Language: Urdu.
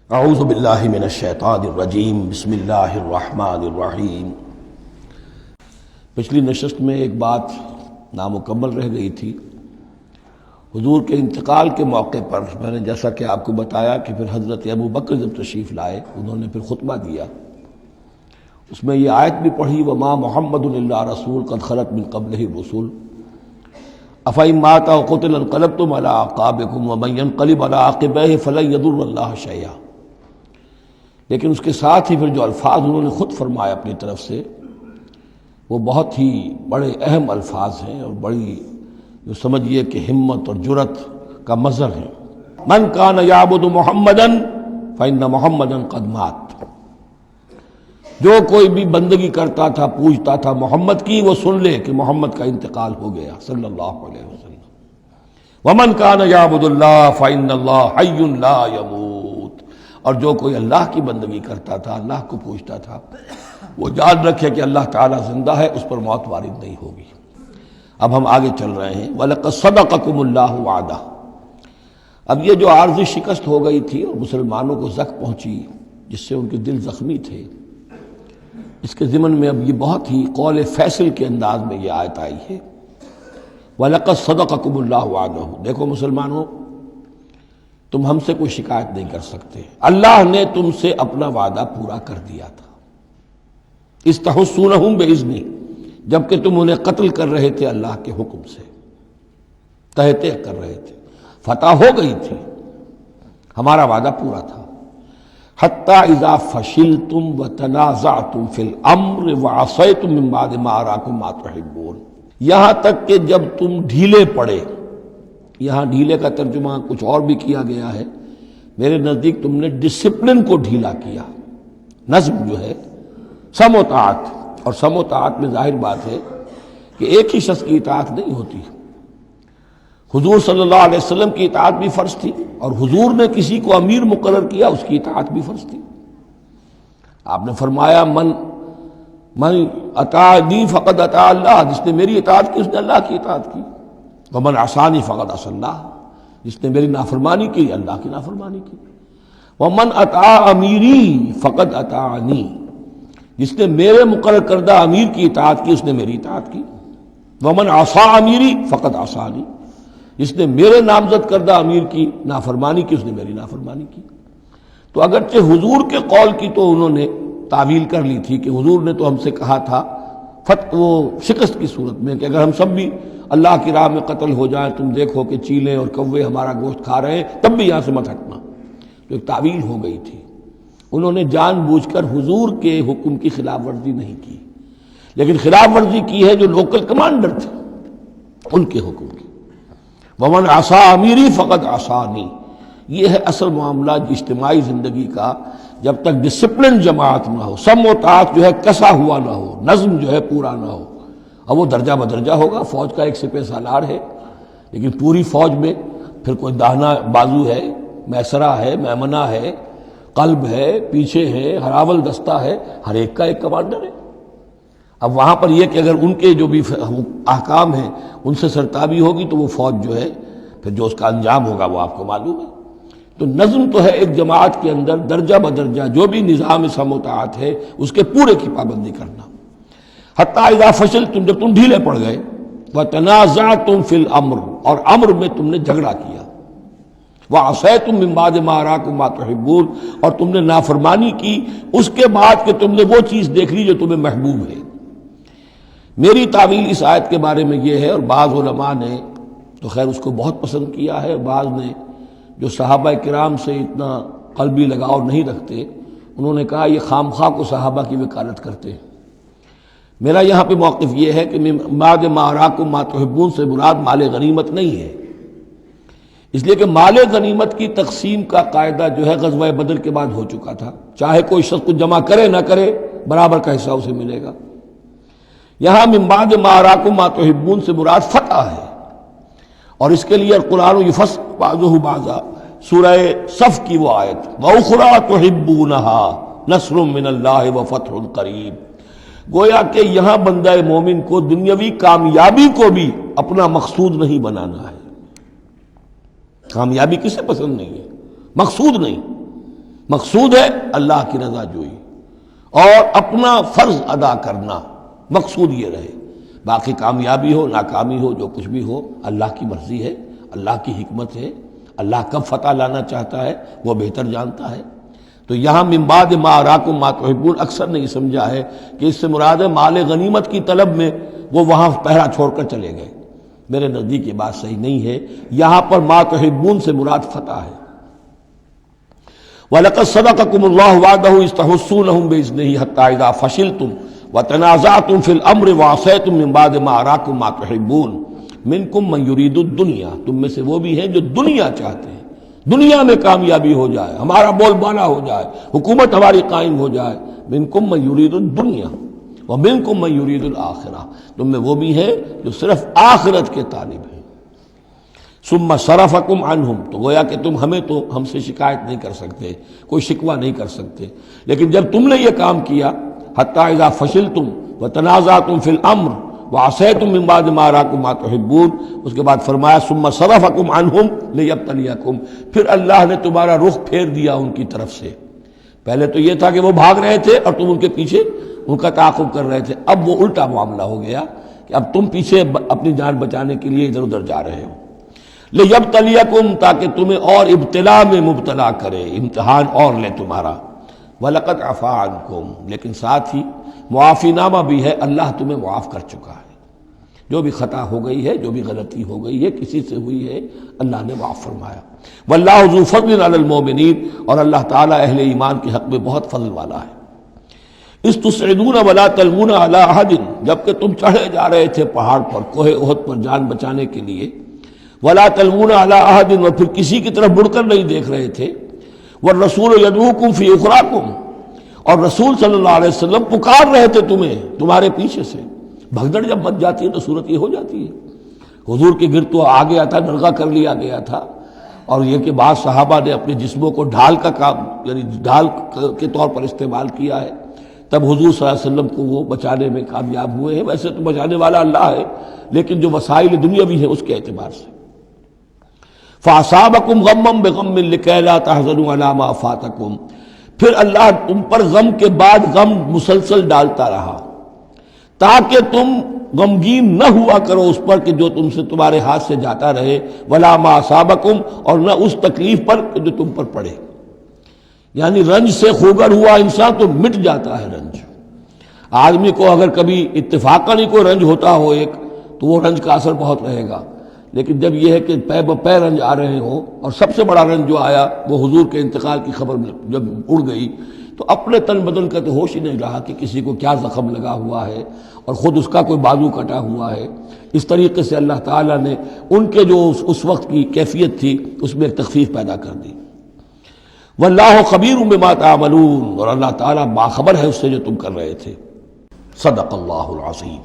اعوذ باللہ من الشیطان الرجیم بسم اللہ الرحمن الرحیم۔ پچھلی نشست میں ایک بات نامکمل رہ گئی تھی۔ حضور کے انتقال کے موقع پر میں نے جیسا کہ آپ کو بتایا کہ پھر حضرت ابو بکر جب تشریف لائے انہوں نے پھر خطبہ دیا، اس میں یہ آیت بھی پڑھی وما محمد الا رسول قد خلت من قبلہ الرسل افإن مات أو قتل انقلبتم على أعقابكم ومن ينقلب على عقبيه فلن يضر الله شيئا۔ لیکن اس کے ساتھ ہی پھر جو الفاظ انہوں نے خود فرمایا اپنی طرف سے وہ بہت ہی بڑے اہم الفاظ ہیں اور بڑی جو سمجھیے کہ ہمت اور جرت کا مظہر ہے۔ من کان یعبد محمدا فإن محمدا قد مات۔ جو کوئی بھی بندگی کرتا تھا پوجتا تھا محمد کی، وہ سن لے کہ محمد کا انتقال ہو گیا صلی اللہ علیہ وسلم۔ ومن کان یعبد اللہ فإن اللہ حی لا یموت۔ اور جو کوئی اللہ کی بندگی کرتا تھا، اللہ کو پوجتا تھا، وہ یاد رکھے کہ اللہ تعالیٰ زندہ ہے، اس پر موت وارد نہیں ہوگی۔ اب ہم آگے چل رہے ہیں۔ وَلَقَدْ صَدَقَكُمُ اللَّهُ وَعْدَهُ۔ اب یہ جو عارضی شکست ہو گئی تھی اور مسلمانوں کو زخم پہنچی جس سے ان کے دل زخمی تھے، اس کے ضمن میں اب یہ بہت ہی قول فیصل کے انداز میں یہ آیت آئی ہے۔ وَلَقَدْ صَدَقَكُمُ اللَّهُ وَعْدَهُ۔ دیکھو مسلمانوں، تم ہم سے کوئی شکایت نہیں کر سکتے، اللہ نے تم سے اپنا وعدہ پورا کر دیا تھا۔ استحسونہم بإذنہ، جبکہ تم انہیں قتل کر رہے تھے اللہ کے حکم سے، تہتے کر رہے تھے، فتح ہو گئی تھی، ہمارا وعدہ پورا تھا۔ حتی اذا فشلتم وتنازعتم فی الامر وعصیتم من بعد ما اراکم ما تحبون، یہاں تک کہ جب تم ڈھیلے پڑے، یہاں ڈھیلے کا ترجمہ کچھ اور بھی کیا گیا ہے، میرے نزدیک تم نے ڈسپلن کو ڈھیلا کیا۔ نظم جو ہے سم و طاعت، اور سم و طاعت میں ظاہر بات ہے کہ ایک ہی شخص کی اطاعت نہیں ہوتی۔ حضور صلی اللہ علیہ وسلم کی اطاعت بھی فرض تھی، اور حضور نے کسی کو امیر مقرر کیا اس کی اطاعت بھی فرض تھی۔ آپ نے فرمایا من اطاعنی فقد اطاع اللہ، جس نے میری اطاعت کی اس نے اللہ کی اطاعت کی۔ ومن عصانی فقد عصى اللہ، جس نے میری نافرمانی کی اللہ کی نافرمانی کی۔ ومن اطاع امیری فقد اطاعنی، جس نے میرے مقرر کردہ امیر کی اطاعت کی اس نے میری اطاعت کی۔ ومن عصى امیری فقد عصانی، جس نے میرے نامزد کردہ امیر کی نافرمانی کی اس نے میری نافرمانی کی۔ تو اگرچہ حضور کے قول کی تو انہوں نے تعویل کر لی تھی کہ حضور نے تو ہم سے کہا تھا وہ شکست کی صورت میں کہ اگر ہم سب بھی اللہ کی راہ میں قتل ہو جائیں، تم دیکھو کہ چیلیں اور کوے ہمارا گوشت کھا رہے ہیں، تب بھی یہاں سے مت ہٹنا، تو ایک تعویل ہو گئی تھی۔ انہوں نے جان بوجھ کر حضور کے حکم کی خلاف ورزی نہیں کی، لیکن خلاف ورزی کی ہے جو لوکل کمانڈر تھے ان کے حکم کی۔ ومن عصى امیری فقد عصانی، یہ ہے اصل معاملہ اجتماعی زندگی کا۔ جب تک ڈسپلن جماعت نہ ہو، سم و طاعت جو ہے کسا ہوا نہ ہو، نظم جو ہے پورا نہ ہو، اب وہ درجہ بدرجہ ہوگا۔ فوج کا ایک سپہ سالار ہے، لیکن پوری فوج میں پھر کوئی داہنا بازو ہے، میسرہ ہے، میمنہ ہے، قلب ہے، پیچھے ہے، ہراول دستہ ہے، ہر ایک کا ایک کمانڈر ہے۔ اب وہاں پر یہ کہ اگر ان کے جو بھی احکام ہیں ان سے سرتابی ہوگی تو وہ فوج جو ہے پھر جو اس کا انجام ہوگا وہ آپ کو معلوم ہے۔ تو نظم تو ہے ایک جماعت کے اندر درجہ بدرجہ جو بھی نظام سم و طاعت ہے اس کے پورے کی پابندی کرنا۔ حتی اذا فشلتم، جب تم ڈھیلے پڑ گئے، وتنازعتم فی الامر، اور امر میں تم نے جھگڑا کیا، وعصیتم من بعد ما اراکم ما تحبون، اور تم نے نافرمانی کی اس کے بعد کہ تم نے وہ چیز دیکھ لی جو تمہیں محبوب ہے۔ میری تعویل اس آیت کے بارے میں یہ ہے، اور بعض علماء نے تو خیر اس کو بہت پسند کیا ہے، بعض نے جو صحابہ کرام سے اتنا قلبی لگاؤ نہیں رکھتے انہوں نے کہا یہ خام خواہ کو صحابہ کی وکالت کرتے ہیں۔ میرا یہاں پہ موقف یہ ہے کہ بعد ما اراکم ما تحبون سے مراد مال غنیمت نہیں ہے، اس لیے کہ مال غنیمت کی تقسیم کا قاعدہ جو ہے غزوہ بدر کے بعد ہو چکا تھا، چاہے کوئی شخص کچھ جمع کرے نہ کرے برابر کا حصہ اسے ملے گا۔ یہاں من بعد ما اراکم ما تحبون سے مراد فتح ہے، اور اس کے لیے قرآن یفصل بعضہ بعضا، سورہ صف کی وہ آیت وَأُخْرَىٰ تُحِبُّونَهَا نَصْرٌ مِّنَ اللَّهِ وَفَتْحٌ قَرِیب، گویا کہ یہاں بندہ مومن کو دنیاوی کامیابی کو بھی اپنا مقصود نہیں بنانا ہے۔ کامیابی کسے پسند نہیں ہے؟ مقصود نہیں، مقصود ہے اللہ کی رضا جوئی اور اپنا فرض ادا کرنا، مقصود یہ رہے۔ باقی کامیابی ہو ناکامی ہو جو کچھ بھی ہو اللہ کی مرضی ہے، اللہ کی حکمت ہے، اللہ کب فتح لانا چاہتا ہے وہ بہتر جانتا ہے۔ تو یہاں من بعد ما اراکم ما تحبون اکثر نے یہ سمجھا ہے کہ اس سے مراد ہے مال غنیمت کی طلب میں وہ وہاں پہرا چھوڑ کر چلے گئے۔ میرے نزدیک یہ بات صحیح نہیں ہے، یہاں پر ما تحبون سے مراد فتح ہے۔ وَلَقَدْ صَدَقَكُمُ اللَّهُ وَعْدَهُ إِذْ تَحُسُّونَهُم بِإِذْنِهِ حَتَّىٰ إِذَا فَشِلْتُمْ وَتَنَازَعْتُمْ فِي الْأَمْرِ وَعَصَيْتُم مِّن بَعْدِ مَا أَرَاكُم مَّا تُحِبُّونَ مِنكُم مَّن يُرِيدُ الدُّنْيَا، تم میں سے وہ بھی ہیں جو دنیا چاہتے ہیں، دنیا میں کامیابی ہو جائے، ہمارا بول بالا ہو جائے، حکومت ہماری قائم ہو جائے۔ مِنكُم مَّن يُرِيدُ الدُّنْيَا وَمِنكُم مَّن يُرِيدُ الْآخِرَةَ، تم میں وہ بھی ہیں جو صرف آخرت کے طالب ہیں۔ ثم صرفکم عنہم، تو گویا کہ تم ہم سے شکایت نہیں کر سکتے، کوئی شکوہ نہیں کر سکتے، لیکن جب تم نے یہ کام کیا حتی اذا فشلتم وتنازعتم فی الامر وعصیتم من بعد ما اراکم ما تحبون، اس کے بعد فرمایا ثم صرفکم عنہم لیبتلیکم، پھر اللہ نے تمہارا رخ پھیر دیا ان کی طرف سے۔ پہلے تو یہ تھا کہ وہ بھاگ رہے تھے اور تم ان کے پیچھے ان کا تعاقب کر رہے تھے، اب وہ الٹا معاملہ ہو گیا کہ اب تم پیچھے اپنی جان بچانے کے لیے ادھر ادھر جا رہے ہو۔ لیبتلیکم، تاکہ تمہیں اور ابتلا میں مبتلا کرے، امتحان اور لے تمہارا۔ وَلَقَدْ عَفَا عَنْكُمْ، لیکن ساتھ ہی معافی نامہ بھی ہے، اللہ تمہیں معاف کر چکا ہے۔ جو بھی خطا ہو گئی ہے، جو بھی غلطی ہو گئی ہے، کسی سے ہوئی ہے، اللہ نے معاف فرمایا۔ وَاللَّهُ ذُو فَضْلٍ عَلَى الْمُؤْمِنِينَ، اور اللہ تعالیٰ اہل ایمان کے حق میں بہت فضل والا ہے۔ اِذْ تُصْعِدُونَ وَلَا تَلْوُونَ عَلَىٰ أَحَدٍ، جبکہ تم چڑھے جا رہے تھے پہاڑ پر، کوہ احد پر جان بچانے کے لیے، وَلَا تَلْوُونَ عَلَىٰ أَحَدٍ، اور پھر کسی کی طرف مڑ کر نہیں دیکھ رہے تھے، وَالرَّسُولُ يَدْعُوكُمْ فِي أُخْرَاكُمْ، اور رسول صلی اللہ علیہ وسلم پکار رہے تھے تمہیں تمہارے پیچھے سے۔ بھگدڑ جب بچ جاتی ہے تو صورت یہ ہو جاتی ہے۔ حضور کے گرد تو آ گیا تھا، نرغہ کر لیا گیا تھا، اور یہ کہ بعض صحابہ نے اپنے جسموں کو ڈھال کا کام، یعنی ڈھال کے طور پر استعمال کیا ہے، تب حضور صلی اللہ علیہ وسلم کو وہ بچانے میں کامیاب ہوئے ہیں۔ ویسے تو بچانے والا اللہ ہے، لیکن جو وسائل دنیاوی ہیں اس کے اعتبار سے۔ فَأَصَابَكُمْ غَمًّا بِغَمٍّ لِكَيْ لَا تَحْزَنُوا عَلَىٰ مَا فَاتَكُمْ، پھر اللہ تم پر غم کے بعد غم مسلسل ڈالتا رہا تاکہ تم غمگین نہ ہوا کرو اس پر کہ جو تم سے تمہارے ہاتھ سے جاتا رہے، وَلَا مَا أَصَابَكُمْ، اور نہ اس تکلیف پر جو تم پر پڑے۔ یعنی رنج سے خوگر ہوا انسان تو مٹ جاتا ہے رنج۔ آدمی کو اگر کبھی اتفاقاً ہی کوئی رنج ہوتا ہو ایک، تو وہ رنج کا اثر بہت رہے گا، لیکن جب یہ ہے کہ پے بپے رنج آ رہے ہوں، اور سب سے بڑا رنج جو آیا وہ حضور کے انتقال کی خبر جب اڑ گئی، تو اپنے تن بدن کا تو ہوش ہی نہیں رہا کہ کسی کو کیا زخم لگا ہوا ہے، اور خود اس کا کوئی بازو کٹا ہوا ہے۔ اس طریقے سے اللہ تعالیٰ نے ان کے جو اس وقت کی کیفیت تھی اس میں ایک تخفیف پیدا کر دی۔ واللہ خبیر بما تعملون، اور اللہ تعالیٰ باخبر ہے اس سے جو تم کر رہے تھے۔ صدق اللہ العظیم۔